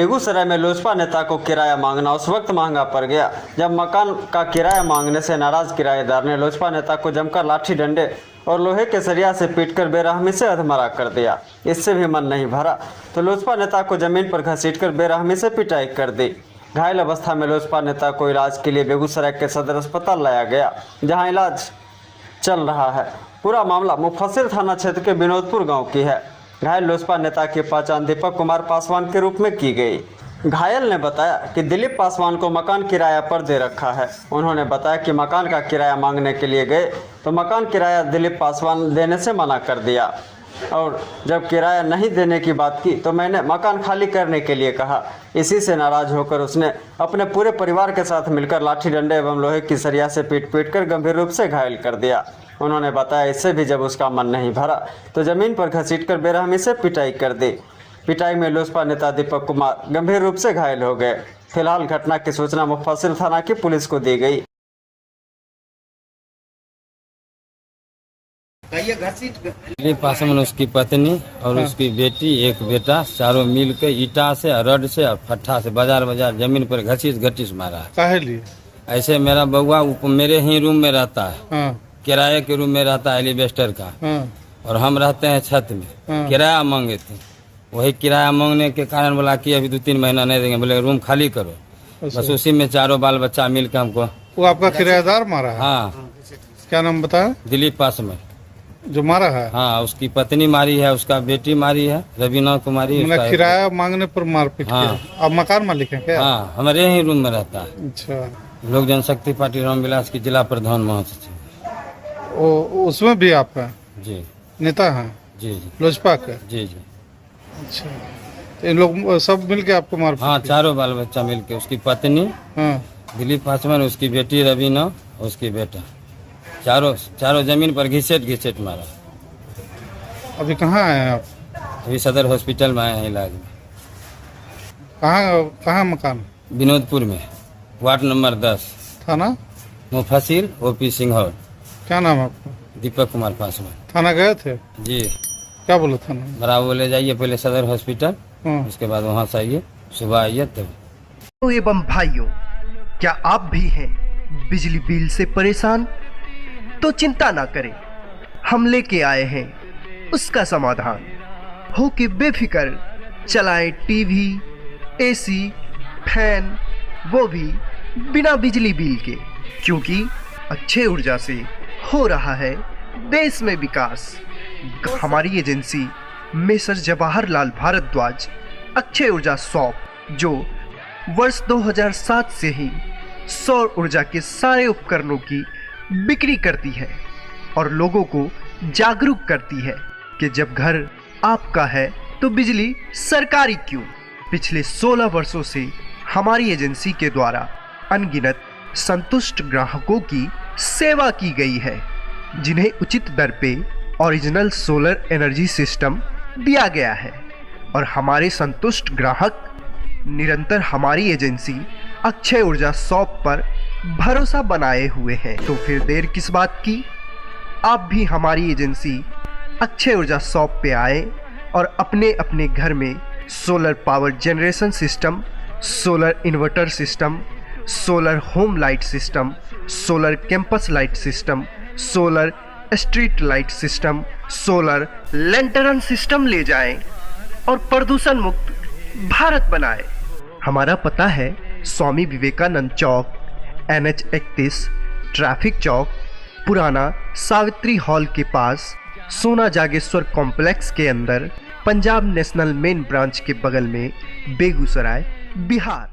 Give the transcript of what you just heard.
बेगूसराय में लोजपा नेता को किराया मांगना उस वक्त महंगा पड़ गया जब मकान का किराया मांगने से नाराज किराएदार ने लोजपा नेता को जमकर लाठी डंडे और लोहे के सरिया से पीटकर बेरहमी से अधमरा कर दिया। इससे भी मन नहीं भरा तो लोजपा नेता को जमीन पर घसीटकर बेरहमी से पिटाई कर दी। घायल अवस्था में लोजपा नेता को इलाज के लिए बेगूसराय के सदर अस्पताल लाया गया, जहां इलाज चल रहा है। पूरा मामला मुफस्सिल थाना क्षेत्र के विनोदपुर गांव की है। घायल लोजपा नेता की पहचान दीपक कुमार पासवान के रूप में की गई। घायल ने बताया कि दिलीप पासवान को मकान किराया पर दे रखा है। उन्होंने बताया कि मकान का किराया मांगने के लिए गए तो मकान किराया दिलीप पासवान देने से मना कर दिया और जब किराया नहीं देने की बात की तो मैंने मकान खाली करने के लिए कहा। इसी से नाराज होकर उसने अपने पूरे परिवार के साथ मिलकर लाठी डंडे एवं लोहे की सरिया से पीट कर गंभीर रूप से घायल कर दिया। उन्होंने बताया इससे भी जब उसका मन नहीं भरा तो जमीन पर घसीटकर बेरहमी से पिटाई कर दी। पिटाई में लोजपा नेता दीपक कुमार गंभीर रूप से घायल हो गए। फिलहाल घटना की सूचना मुफस्सिल थाना की पुलिस को दी गई। दिलीप पासवान, उसकी पत्नी और उसकी बेटी, एक बेटा, चारों मिल के ईटा से, रड से और फट्ठा से बाजार जमीन पर घसीट मारा। काहे लिए? ऐसे मेरा बउआ मेरे ही रूम में रहता है। हाँ। किराए के रूम में रहता है एलिवेस्टर का। हाँ। और हम रहते हैं छत में। हाँ। किराया मांगे थे, वही किराया मांगने के कारण बोला कि अभी 2-3 महीना नहीं देंगे, बोले रूम खाली करो। बस उसी में चारों बाल बच्चा मिल के हमको। वो आपका किराएदार मारा है? हाँ। क्या नाम बताया? दिलीप पासवान जो मारा है? हाँ, उसकी पत्नी मारी है, उसका बेटी मारी है, रवीना कुमारी। किराया मांगने पर मारपीट हाँ। किया। आप मकान मालिक हैं क्या? हाँ, हमारे ही रूम में रहता है। अच्छा। लोक जनशक्ति पार्टी रामविलास की जिला प्रधान महासचिव। उसमें भी आपका जी नेता है? जी जी। लोजपा का? जी जी। अच्छा, तो इन लोग सब मिल के आपको मार? हाँ, चारों बाल बच्चा मिल के, उसकी पत्नी दिलीप पासवान, उसकी बेटी रवीना, उसकी बेटा, चारों जमीन पर घिसेट मारा। अभी कहाँ आए हैं आप? अभी सदर हॉस्पिटल में आए हैं इलाज में। कहाँ मकान? विनोदपुर में, वार्ड नंबर 10, थाना मुफस्सिल OP सिंघौर। क्या नाम है आपका? दीपक कुमार पासवान। थाना गए थे? जी। क्या बोला थाना? बराबर बोले जाइए पहले सदर हॉस्पिटल, उसके बाद वहाँ से आइए, सुबह आइए तब। एवं भाइयों, क्या आप भी हैं बिजली बिल से परेशान? तो चिंता ना करें, हम लेके आए हैं उसका समाधान। हो के बेफिक्र चलाएं टीवी, AC, फैन, वो भी बिना बिजली बिल के, क्योंकि अक्षय ऊर्जा से हो रहा है देश में विकास। हमारी एजेंसी मेसर जवाहरलाल भारद्वाज अक्षय ऊर्जा शॉप, जो वर्ष 2007 से ही सौर ऊर्जा के सारे उपकरणों की बिक्री करती है और लोगों को जागरूक करती है कि जब घर आपका है तो बिजली सरकारी क्यों। पिछले 16 वर्षों से हमारी एजेंसी के द्वारा अनगिनत संतुष्ट ग्राहकों की सेवा की गई है, जिन्हें उचित दर पे ओरिजिनल सोलर एनर्जी सिस्टम दिया गया है और हमारे संतुष्ट ग्राहक निरंतर हमारी एजेंसी अक्षय ऊर्जा शॉप पर भरोसा बनाए हुए हैं। तो फिर देर किस बात की, आप भी हमारी एजेंसी अक्षय ऊर्जा शॉप पे आए और अपने अपने घर में solar power generation system, solar inverter system, solar home light system, solar campus light system, solar street light system, solar lantern system ले जाएं और प्रदूषण मुक्त भारत बनाएं। हमारा पता है स्वामी विवेकानंद चौक, NH 31, ट्रैफिक चौक, पुराना सावित्री हॉल के पास, सोना जागेश्वर कॉम्प्लेक्स के अंदर, पंजाब नेशनल मेन ब्रांच के बगल में, बेगूसराय, बिहार।